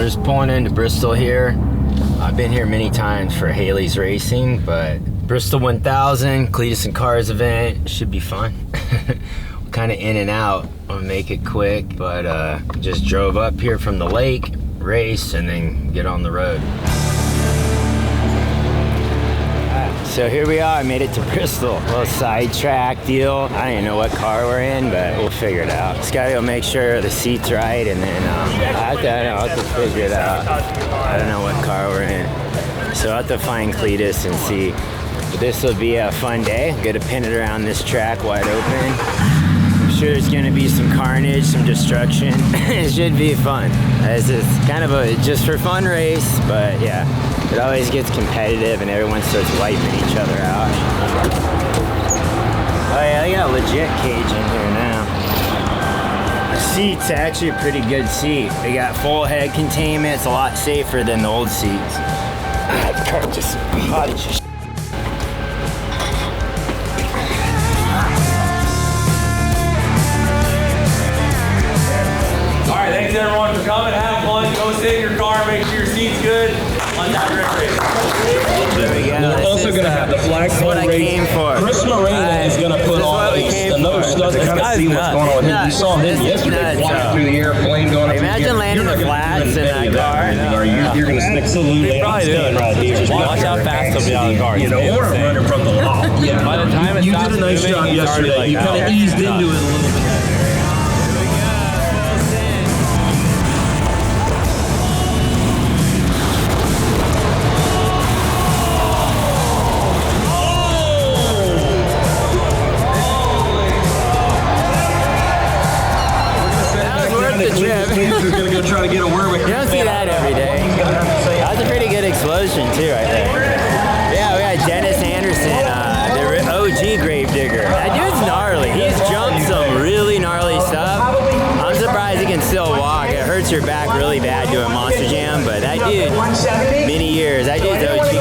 just pulling into Bristol here. I've been here many times for Haley's racing, but Bristol 1000, Cleetus and Cars Event, should be fun. Kind of in and out. I'll make it quick, but just drove up here from the lake, race, and then get on the road. So here we are, I made it to Bristol. A little sidetrack deal. I don't even know what car we're in, but we'll figure it out. Just gotta go make sure the seat's right, and then I'll have to figure it out. I don't know what car we're in. So I'll have to find Cleetus and see. But this will be a fun day. I'm gonna pin it around this track wide open. I'm sure there's gonna be some carnage, some destruction. It should be fun. This is kind of a just for fun race, but yeah. It always gets competitive and everyone starts wiping each other out. Oh yeah, they got a legit cage in here now. The seat's actually a pretty good seat. They got full head containment. It's a lot safer than the old seats. The car just hot as shit. Alright, thanks everyone for coming. Have fun. Go sit in your car, make sure your seat's good. We're also going to have the flagpole race. Chris Morena is going to put on another stunt to kind of see what's going on with him. We saw him yesterday flying through the airplane, going up through the air. Imagine landing the flats in that car. You're going to stick absolutely right here. Watch how fast they'll be out of the car. You know, or running from the law. Yeah. By the time you did a nice job yesterday. You kind of eased into it a little bit. Who's going to go try to get a word with you don't see that every day. That was a pretty good explosion too, I think. Yeah, we got Dennis Anderson, the OG Gravedigger. That dude's gnarly. He's jumped some really gnarly stuff. I'm surprised he can still walk. It hurts your back really bad doing Monster Jam, but that dude, many years, that dude's OG.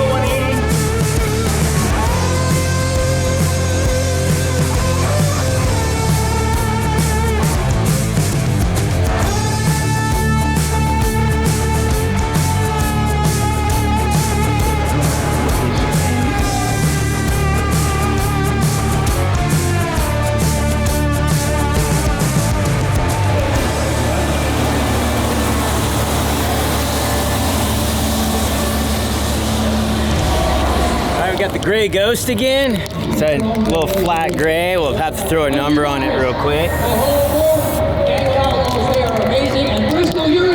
Got the gray Ghost again. It's a little flat gray. We'll have to throw a number on it real quick.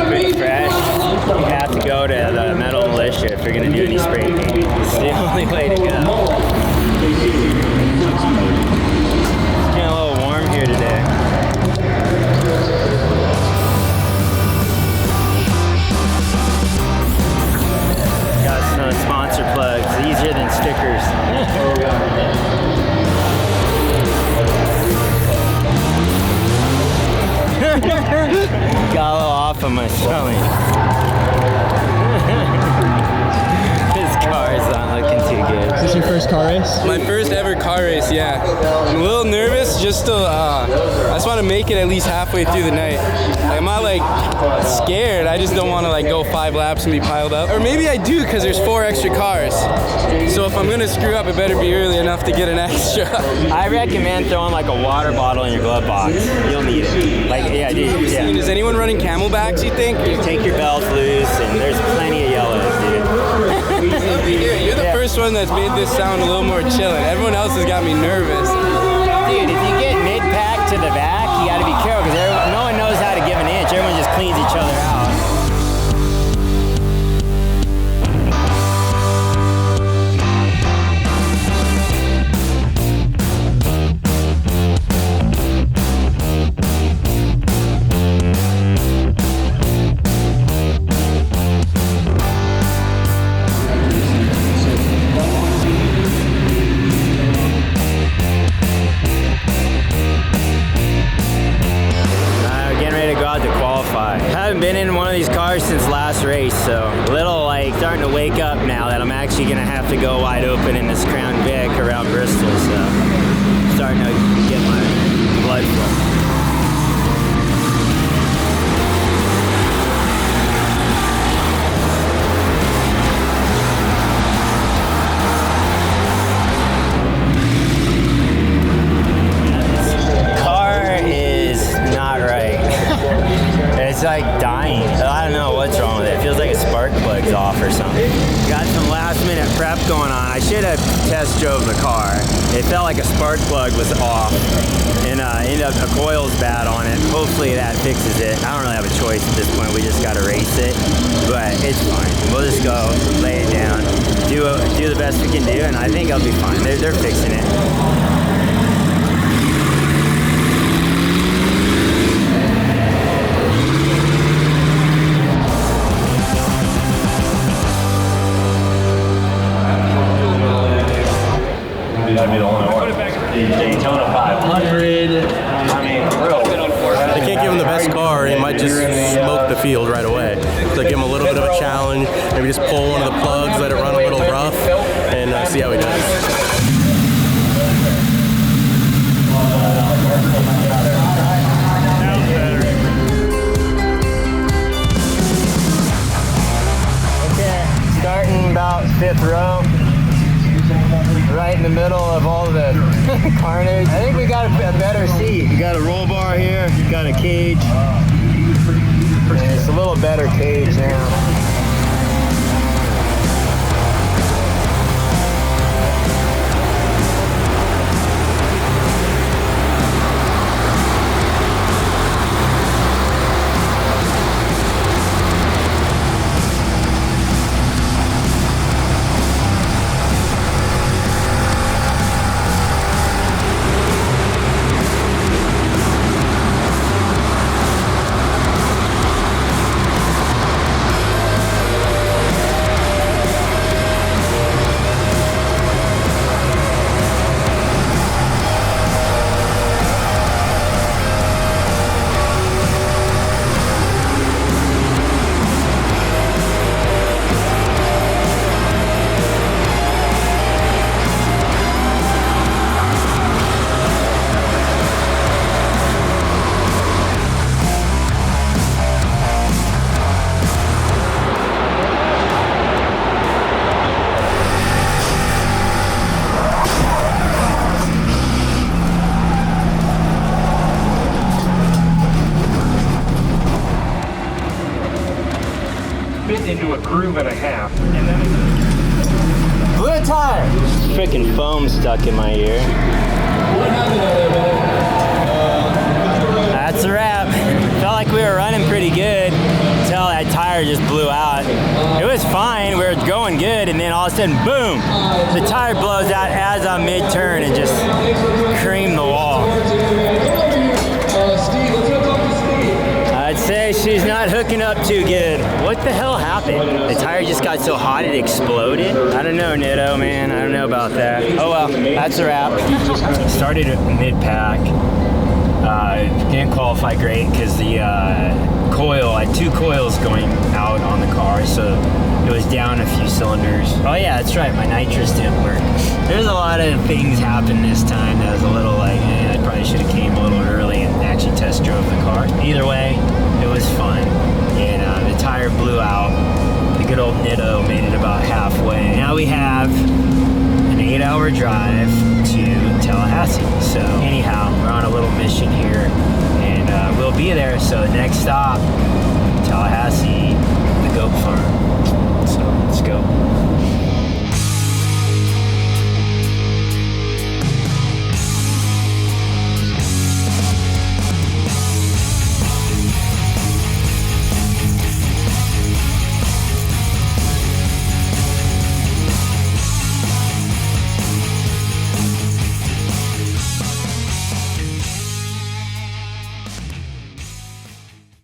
Pretty fresh. You have to go to the Metal Militia if you're going to do any spray painting. It's the only way to go. It's getting a little warm here today. Sponsor plugs, easier than stickers. Got a little off of my spelling. This car is not looking too good. Is this your first car race? My first ever car race, yeah. I'm a little nervous, just to, I just want to make it at least halfway through the night. Like, I'm not like scared, I just don't want to like go 5 laps and be piled up. Or maybe I do, because there's 4 extra cars. So if I'm gonna screw up, it better be early enough to get an extra. I recommend throwing like a water bottle in your glove box. You'll need it. Like, yeah, dude. Yeah. Is anyone running Camelbacks, you think? Just take your belts loose, and there's plenty of yellows, dude. You're the first one that's made this sound a little more chilling. Everyone else has got me nervous. Dude, if you get mid-pack to the back, you gotta be careful, because no one knows how to give an inch. Everyone just cleans each other out. Been in one of these cars since last race, so a little like starting to wake up now that I'm actually gonna have to go wide open in this Crown Vic around Bristol, so starting to get my blood flow. It's like dying. I don't know what's wrong with it. It feels like a spark plug's off or something. Got some last minute prep going on. I should have test drove the car. It felt like a spark plug was off, and ended up the coil's bad on it. Hopefully that fixes it. I don't really have a choice at this point. We just got to race it, but it's fine. We'll just go lay it down, do the best we can do, and I think it'll be fine. They're fixing it. Daytona 500. I mean, real. They can't give him the best car. He might just smoke the field right away. So give him a little bit of a challenge. Maybe just pull one of the plugs, let it run a little rough, and see how he does. Okay, starting about 5th row. Right in the middle of all the carnage. I think we got a better seat. We got a roll bar here, got a cage. And it's a little better cage now. Into a groove and a half. Blew a tire! Freaking foam stuck in my ear. That's a wrap. Felt like we were running pretty good until that tire just blew out. It was fine, we were going good, and then all of a sudden, boom! The tire blows out as I'm mid-turn and just creamed the wall. I'd say she's not hooking up too good. What the hell happened? The tire just got so hot it exploded? I don't know, Nitto, man. I don't know about that. Oh well, that's a wrap. Started at mid-pack. Didn't qualify great because the coil, I had 2 coils going out on the car, so it was down a few cylinders. Oh yeah, that's right, my nitrous didn't work. There's a lot of things happened this time that was a little like, I probably should have came a little early and actually test drove the car. Either way, it was fun. And the tire blew out. The good old Nitto made it about halfway. Now we have an 8-hour drive to Tallahassee. So anyhow, we're on a little mission here, and we'll be there. So next stop, Tallahassee, the goat farm. So let's go.